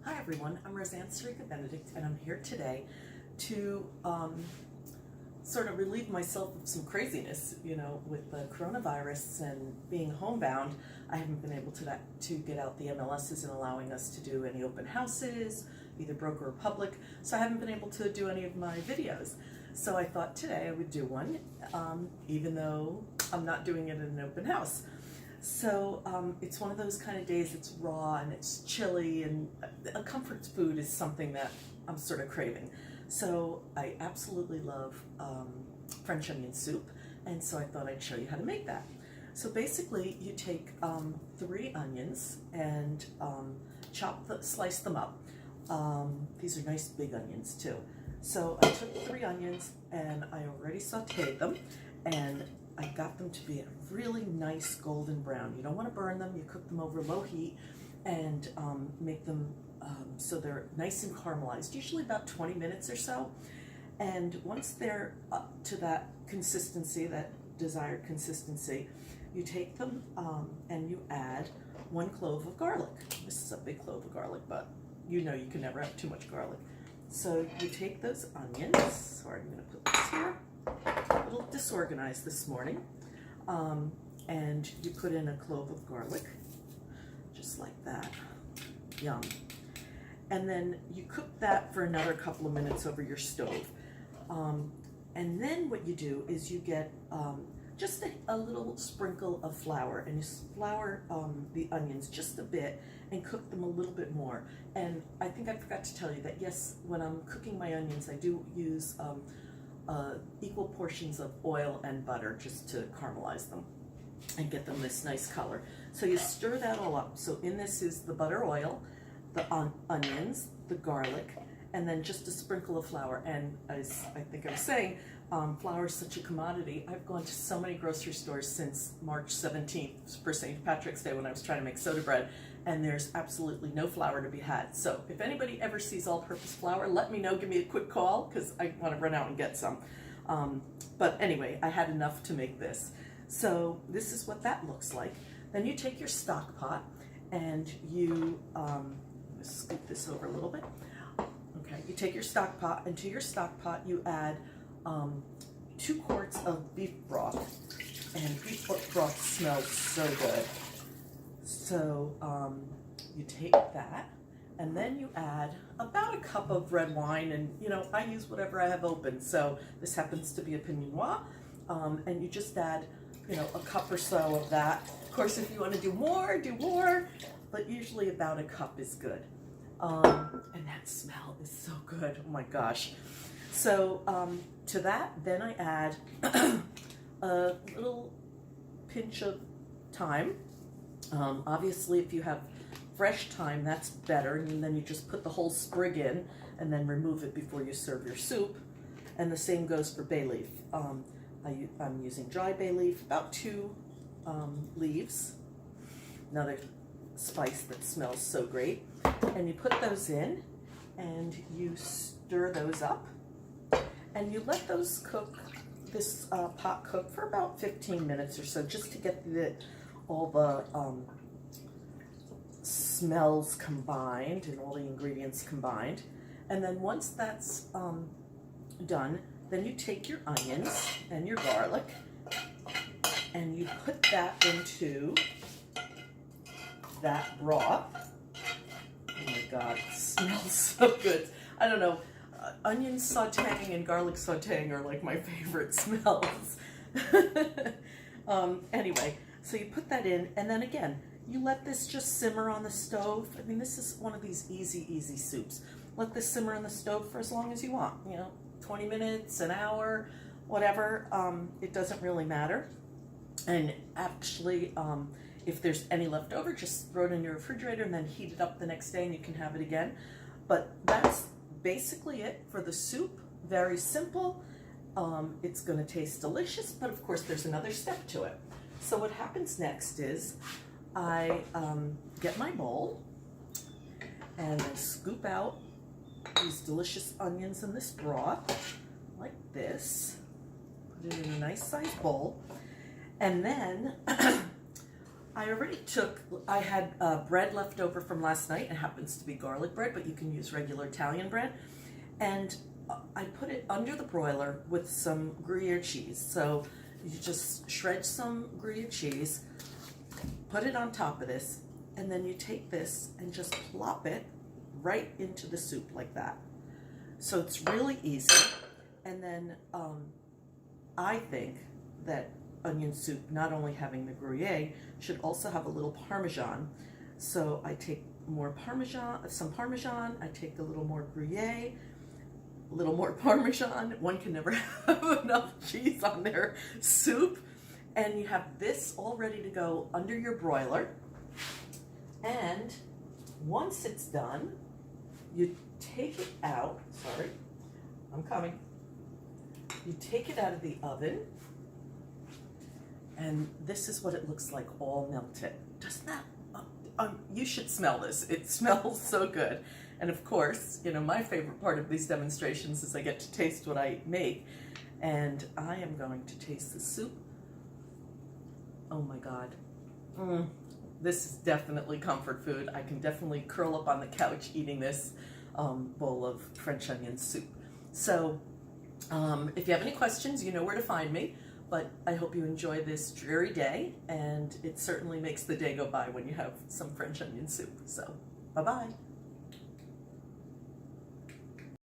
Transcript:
Hi everyone, I'm Roseann Sarica Benedict, and I'm here today to sort of relieve myself of some craziness. You know, with the coronavirus and being homebound, I haven't been able to get out. The MLS isn't allowing us to do any open houses, either broker or public, so I haven't been able to do any of my videos. So I thought today I would do one, even though I'm not doing it in an open house. So it's one of those kind of days, it's raw and it's chilly, and a comfort food is something that I'm sort of craving. So I absolutely love French onion soup, and so I thought I'd show you how to make that. So basically you take 3 onions and slice them up. These are nice big onions too. So I took 3 onions and I already sauteed them, and I got them to be a really nice golden brown. You don't want to burn them. You cook them over low heat and make them so they're nice and caramelized, usually about 20 minutes or so. And once they're up to that consistency, that desired consistency, you take them and you add 1 clove of garlic. This is a big clove of garlic, but you know you can never have too much garlic. So you take those onions, sorry, I'm going to put this here, a little disorganized this morning, and you put in a clove of garlic, just like that. Yum. And then you cook that for another couple of minutes over your stove. And then what you do is you get just a little sprinkle of flour, and you flour the onions just a bit and cook them a little bit more. And I think I forgot to tell you that, yes, when I'm cooking my onions, I do use equal portions of oil and butter just to caramelize them and get them this nice color. So you stir that all up. So in this is the butter oil, the onions, the garlic, and then just a sprinkle of flour. And as I think I was saying, flour is such a commodity. I've gone to so many grocery stores since March 17th for St. Patrick's Day when I was trying to make soda bread, and there's absolutely no flour to be had. So if anybody ever sees all-purpose flour, let me know, give me a quick call, because I want to run out and get some. But anyway, I had enough to make this. So this is what that looks like. Then you take your stock pot and you, scoop this over a little bit. Okay, you take your stock pot, and to your stock pot you add 2 quarts of beef broth, and beef broth smells so good. So you take that, and then you add about a cup of red wine, and you know, I use whatever I have open, so this happens to be a Pinot Noir, and you just add, you know, a cup or so of that. Of course, if you want to do more, but usually about a cup is good. And that smell is so good, oh my gosh. So to that, then I add a little pinch of thyme. Obviously, if you have fresh thyme, that's better, and then you just put the whole sprig in and then remove it before you serve your soup. And the same goes for bay leaf. I'm using dry bay leaf, about 2 leaves, another spice that smells so great. And you put those in and you stir those up, and you let those cook, this pot cook for about 15 minutes or so, just to get all the smells combined and all the ingredients combined. And then once that's done, then you take your onions and your garlic and you put that into that broth. Oh my God, it smells so good. I don't know, onion sauteing and garlic sauteing are like my favorite smells. Anyway, so you put that in, and then again, you let this just simmer on the stove. I mean, this is one of these easy soups. Let this simmer on the stove for as long as you want, you know, 20 minutes, an hour, whatever. It doesn't really matter. And actually, if there's any left over, just throw it in your refrigerator and then heat it up the next day and you can have it again. But that's basically it for the soup. Very simple. It's going to taste delicious, but of course there's another step to it. So what happens next is I get my bowl and I scoop out these delicious onions in this broth like this. Put it in a nice sized bowl. And then I had bread left over from last night. It happens to be garlic bread, but you can use regular Italian bread. And I put it under the broiler with some Gruyere cheese. So you just shred some Gruyere cheese, put it on top of this, and then you take this and just plop it right into the soup like that. So it's really easy. And then I think that onion soup, not only having the Gruyere, should also have a little Parmesan. So I take some Parmesan, I take a little more Gruyere, a little more Parmesan. One can never have enough cheese on their soup. And you have this all ready to go under your broiler. And once it's done, you take it out. Sorry, I'm coming. You take it out of the oven, and this is what it looks like, all melted. Doesn't that, you should smell this. It smells so good. And of course, you know, my favorite part of these demonstrations is I get to taste what I make. And I am going to taste the soup. Oh my God. This is definitely comfort food. I can definitely curl up on the couch eating this bowl of French onion soup. So if you have any questions, you know where to find me. But I hope you enjoy this dreary day, and it certainly makes the day go by when you have some French onion soup. So, bye-bye.